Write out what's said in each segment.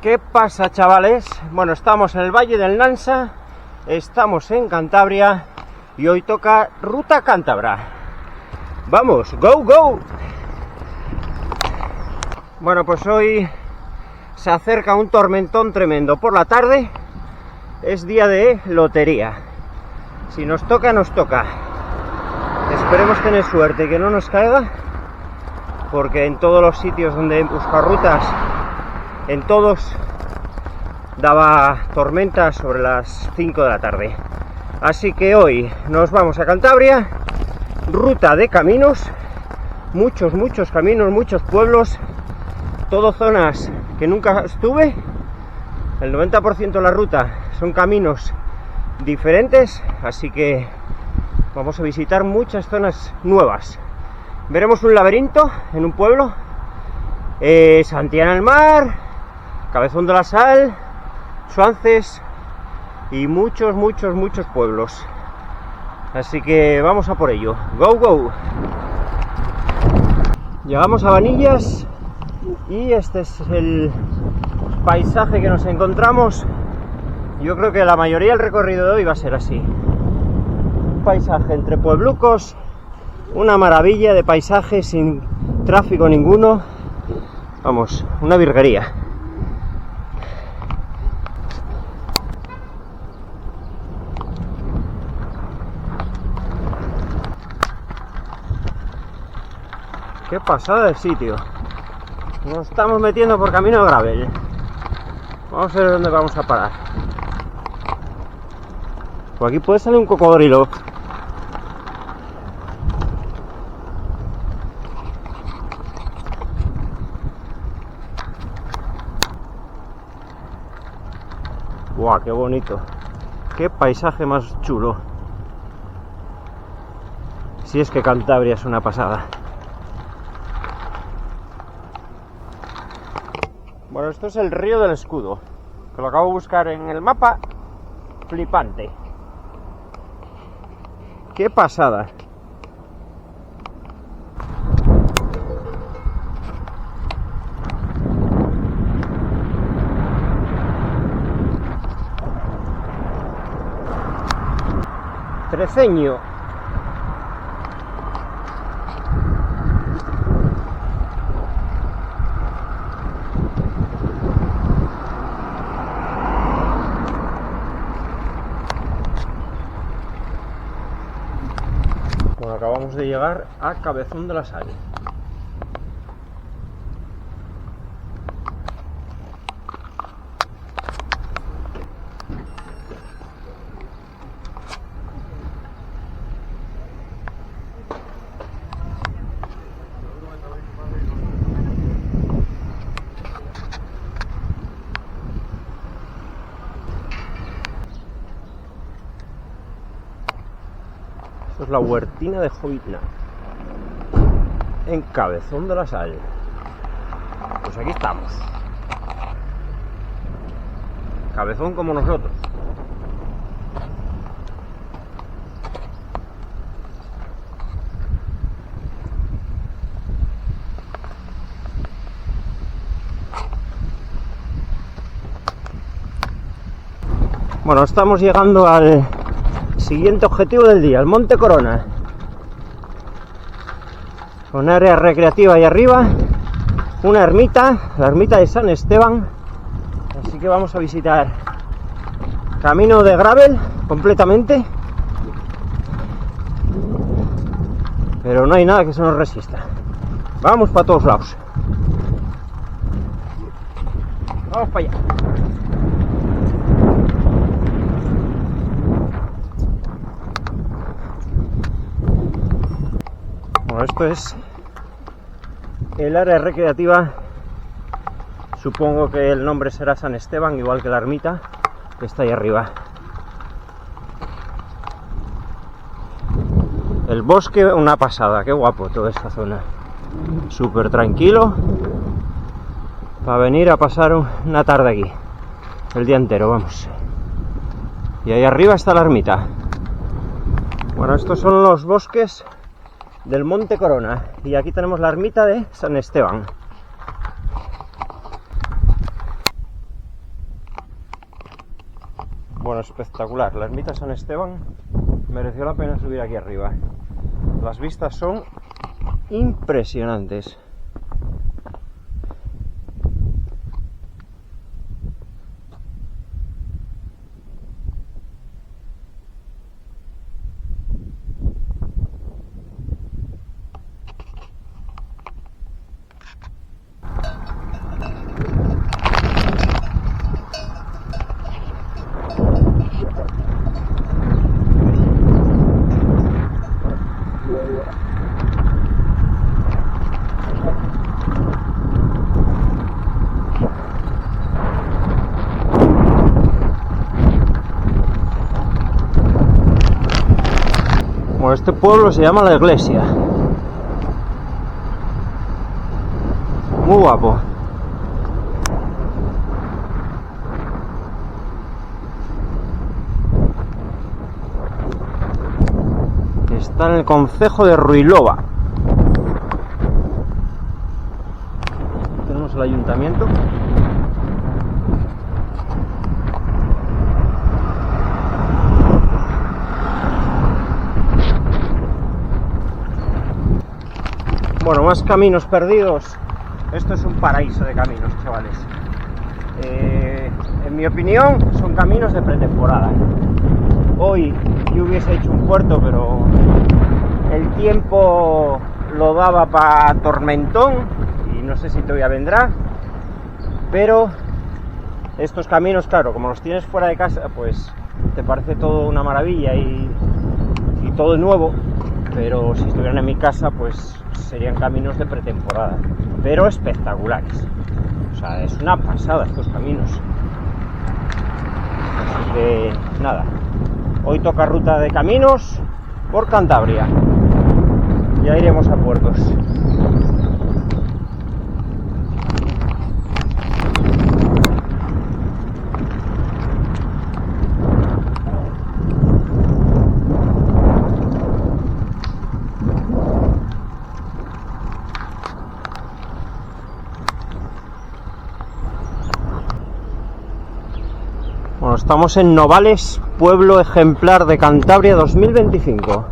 ¿Qué pasa, chavales? Bueno, estamos en el Valle del Nansa, estamos en Cantabria y hoy toca ruta cántabra. ¡Vamos! ¡Go, go! Bueno, pues hoy se acerca un tormentón tremendo por la tarde. Es día de lotería. Si nos toca, nos toca. Esperemos tener suerte y que no nos caiga, porque en todos los sitios donde he buscado rutas, en todos daba tormenta sobre las 5 de la tarde. Así que hoy nos vamos a Cantabria, ruta de caminos, muchos caminos, muchos pueblos, todo zonas que nunca estuve. El 90% de la ruta son caminos diferentes, así que vamos a visitar muchas zonas nuevas. Veremos un laberinto en un pueblo, Santillana del Mar, Cabezón de la Sal, Suances y muchos pueblos. Así que vamos a por ello. Go, go. Llegamos a Vanillas y este es el paisaje que nos encontramos. Yo creo que la mayoría del recorrido de hoy va a ser así. Un paisaje entre pueblucos, una maravilla de paisaje sin tráfico ninguno. Vamos, una virguería. Qué pasada de sitio. Nos estamos metiendo por camino de gravel. Vamos a ver dónde vamos a parar. Por aquí puede salir un cocodrilo. ¡Guau! ¡Qué bonito! ¡Qué paisaje más chulo! Si es que Cantabria es una pasada. Bueno, esto es el río del Escudo, que lo acabo de buscar en el mapa. Flipante. ¡Qué pasada! Treceño. Bueno, acabamos de llegar a Cabezón de la Sal. Esto es la huertina de Jovitna, en Cabezón de la Sal. Pues aquí estamos. Cabezón como nosotros. Bueno, estamos llegando al siguiente objetivo del día, el Monte Corona. Con área recreativa ahí arriba, una ermita, la ermita de San Esteban. Así que vamos a visitar. Camino de gravel completamente, pero no hay nada que se nos resista. Vamos para todos lados. Vamos para allá. Bueno, esto es el área recreativa. Supongo que el nombre será San Esteban, igual que la ermita que está ahí arriba. El bosque, una pasada, qué guapo toda esta zona. Súper tranquilo para venir a pasar una tarde aquí, el día entero, vamos. Y ahí arriba está la ermita. Bueno, estos son los bosques del Monte Corona y aquí tenemos la ermita de San Esteban. Bueno, espectacular. La ermita San Esteban mereció la pena subir aquí arriba. Las vistas son impresionantes. Bueno, este pueblo se llama La Iglesia. Muy guapo. Está en el concejo de Ruilova. Tenemos el ayuntamiento. Bueno, más caminos perdidos. Esto es un paraíso de caminos, chavales. En mi opinión, son caminos de pretemporada. Hoy yo hubiese hecho un puerto, pero el tiempo lo daba para tormentón y no sé si todavía vendrá. Pero estos caminos, claro, como los tienes fuera de casa, pues te parece todo una maravilla y todo nuevo. Pero si estuvieran en mi casa, pues serían caminos de pretemporada, pero espectaculares. O sea, es una pasada estos caminos. Así que nada, hoy toca ruta de caminos por Cantabria. Ya iremos a puertos. Bueno, estamos en Novales, pueblo ejemplar de Cantabria 2025.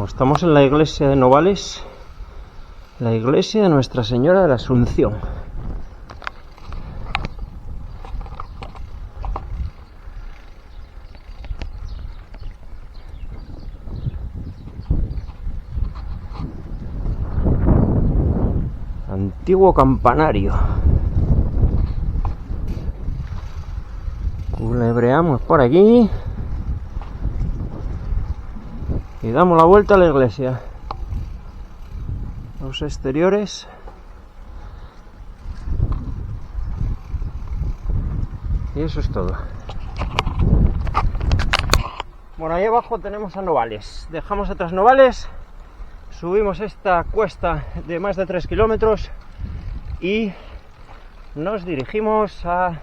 Estamos en la iglesia de Novales, la iglesia de Nuestra Señora de la Asunción. Antiguo campanario. Culebreamos por aquí y damos la vuelta a la iglesia. Los exteriores. Y eso es todo. Bueno, ahí abajo tenemos a Novales. Dejamos atrás Novales, subimos esta cuesta de más de 3 kilómetros y nos dirigimos a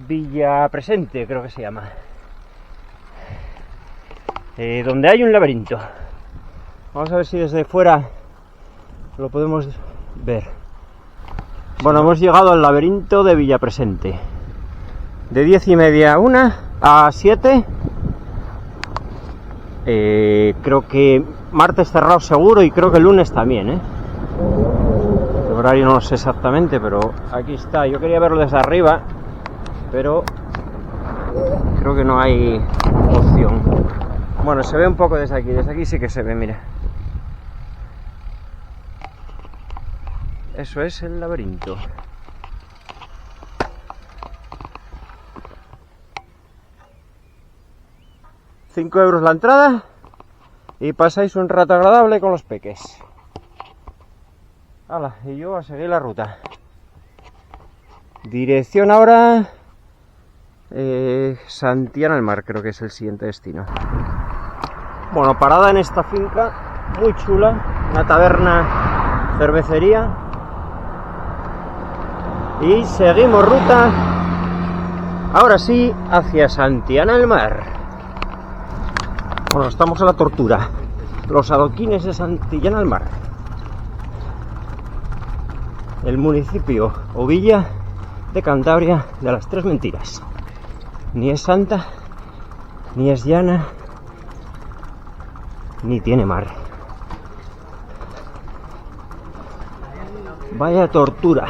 Villapresente, creo que se llama. donde hay un laberinto. Vamos a ver si desde fuera lo podemos ver. Bueno, hemos llegado al laberinto de Villapresente. De 10:30 a 1 a 7. Creo que martes cerrado seguro y creo que el lunes también, El horario no lo sé exactamente, pero aquí está. Yo quería verlo desde arriba, pero creo que no hay opción. Bueno, se ve un poco desde aquí sí que se ve, mira. Eso es el laberinto. €5 la entrada y pasáis un rato agradable con los peques. Hala, y yo a seguir la ruta. Dirección ahora Santillana del Mar, creo que es el siguiente destino. Bueno, parada en esta finca muy chula, una taberna, cervecería, y seguimos ruta ahora sí hacia Santillana del Mar. Bueno, estamos en la tortura, los adoquines de Santillana del Mar, el municipio o villa de Cantabria de las tres mentiras. Ni es santa, ni es llana, ni tiene mar. Vaya tortura.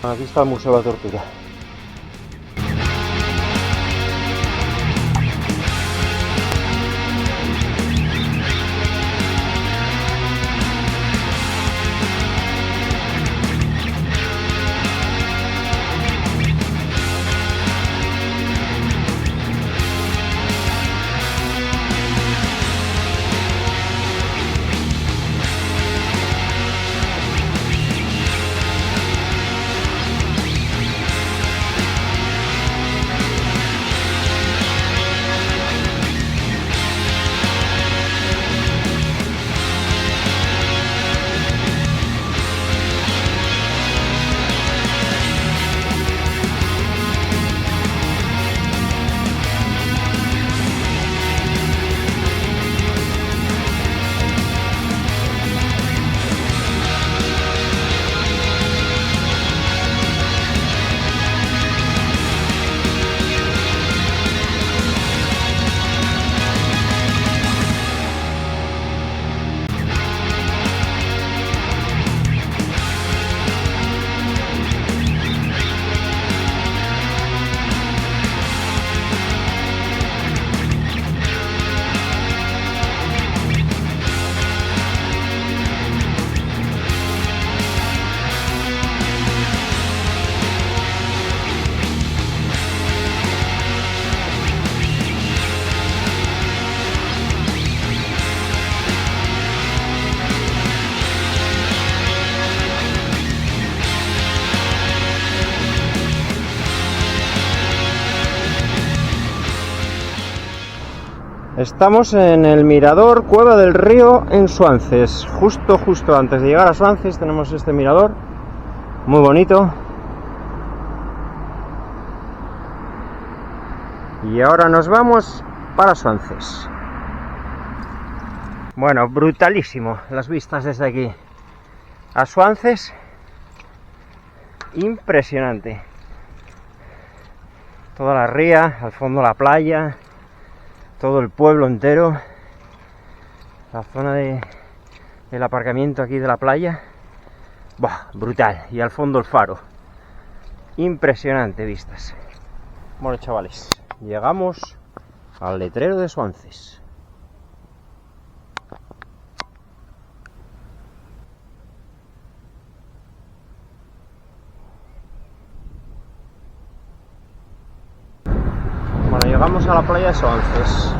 Aquí está el Museo de la Tortura. Estamos en el mirador Cueva del Río en Suances. Justo antes de llegar a Suances tenemos este mirador muy bonito. Y ahora nos vamos para Suances. Bueno, brutalísimo las vistas desde aquí a Suances. Impresionante. Toda la ría, al fondo la playa, todo el pueblo entero, la zona del aparcamiento aquí de la playa. ¡Buah! Brutal. Y al fondo el faro. Impresionante vistas. Bueno, chavales, llegamos al letrero de Suances. Bueno, llegamos a la playa de Suances.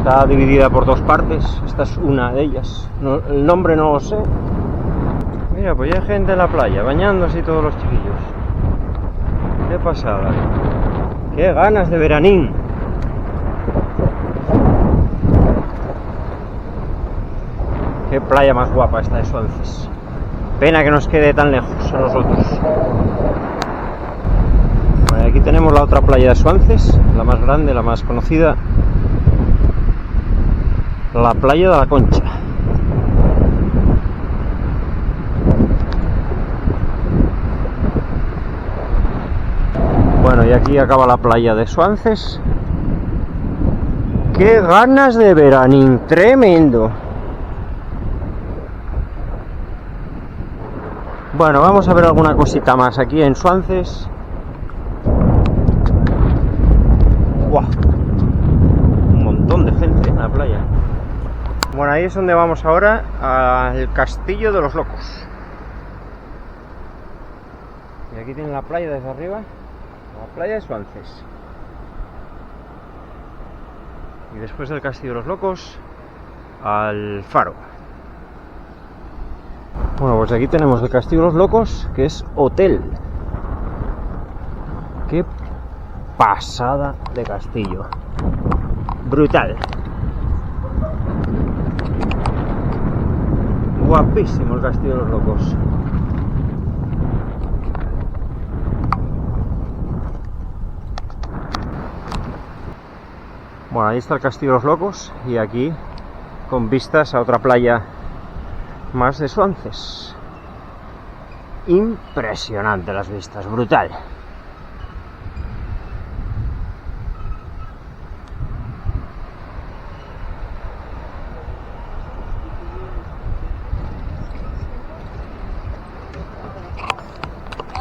Está dividida por dos partes. Esta es una de ellas. El nombre no lo sé. Mira, pues ya hay gente en la playa, bañándose y todos los chiquillos. Qué pasada. Qué ganas de veranín. Qué playa más guapa esta de Suances. Pena que nos quede tan lejos a nosotros. Bueno, aquí tenemos la otra playa de Suances, la más grande, la más conocida. La playa de la Concha. Bueno, y aquí acaba la playa de Suances. ¡Qué ganas de veranín! ¡Tremendo! Bueno, vamos a ver alguna cosita más aquí en Suances. ¡Guau! Un montón de gente en la playa. Bueno, ahí es donde vamos ahora, al Castillo de los Locos. Y aquí tienen la playa desde arriba, la playa de Suances. Y después del Castillo de los Locos, al Faro. Bueno, pues aquí tenemos el Castillo de los Locos, que es hotel. Qué pasada de castillo. Brutal. Guapísimo el Castillo de los Locos. Bueno, ahí está el Castillo de los Locos y aquí con vistas a otra playa más de Suances. Impresionante las vistas, brutal.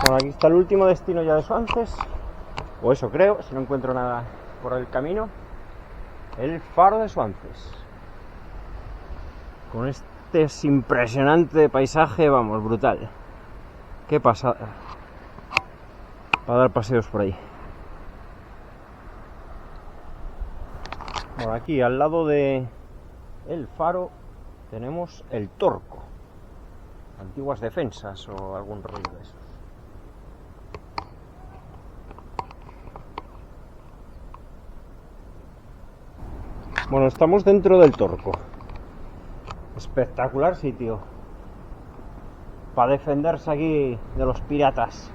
Bueno, aquí está el último destino ya de Suances, o eso creo, si no encuentro nada por el camino. El Faro de Suances. Con este impresionante paisaje, vamos, brutal. Qué pasada. Para dar paseos por ahí. Bueno, aquí al lado de el faro tenemos el Torco. Antiguas defensas o algún rollo de esos. Bueno, estamos dentro del Torco. Espectacular sitio para defenderse aquí de los piratas.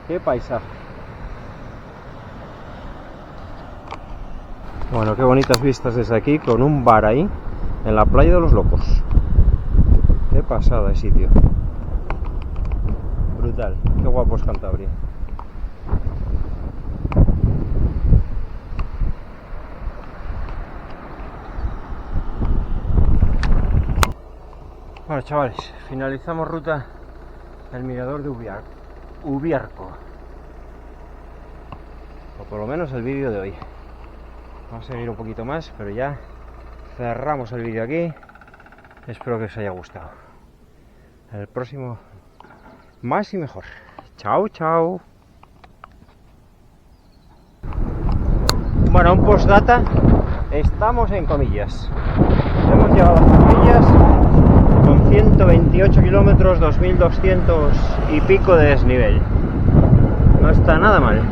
Qué paisaje. Bueno, qué bonitas vistas desde aquí, con un bar ahí en la playa de los Locos. Qué pasada de sitio. Brutal, qué guapo es Cantabria. Bueno, chavales, finalizamos ruta del mirador de Ubiarco. O por lo menos el vídeo de hoy. Vamos a seguir un poquito más, pero ya cerramos el vídeo aquí. Espero que os haya gustado. El próximo más y mejor. Chao, chao. Bueno, un postdata. Estamos en Comillas. Hemos llegado a Comillas con 128 kilómetros, 2200 y pico de desnivel. No está nada mal.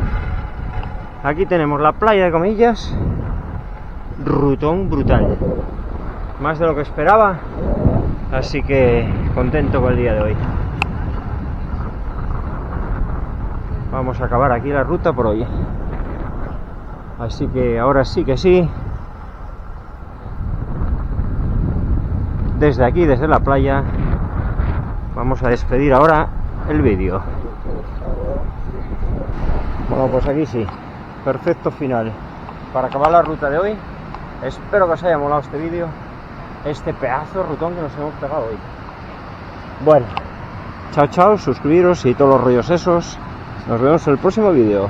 Aquí tenemos la playa de Comillas. Rutón brutal. Más de lo que esperaba. Así que contento con el día de hoy. Vamos a acabar aquí la ruta por hoy. Así que ahora sí que sí. Desde aquí, desde la playa, vamos a despedir ahora el vídeo. Bueno, pues aquí sí. Perfecto final para acabar la ruta de hoy. Espero que os haya molado este vídeo. Este pedazo de rutón que nos hemos pegado hoy. Bueno, chao, chao, suscribiros y todos los rollos esos. Nos vemos en el próximo vídeo.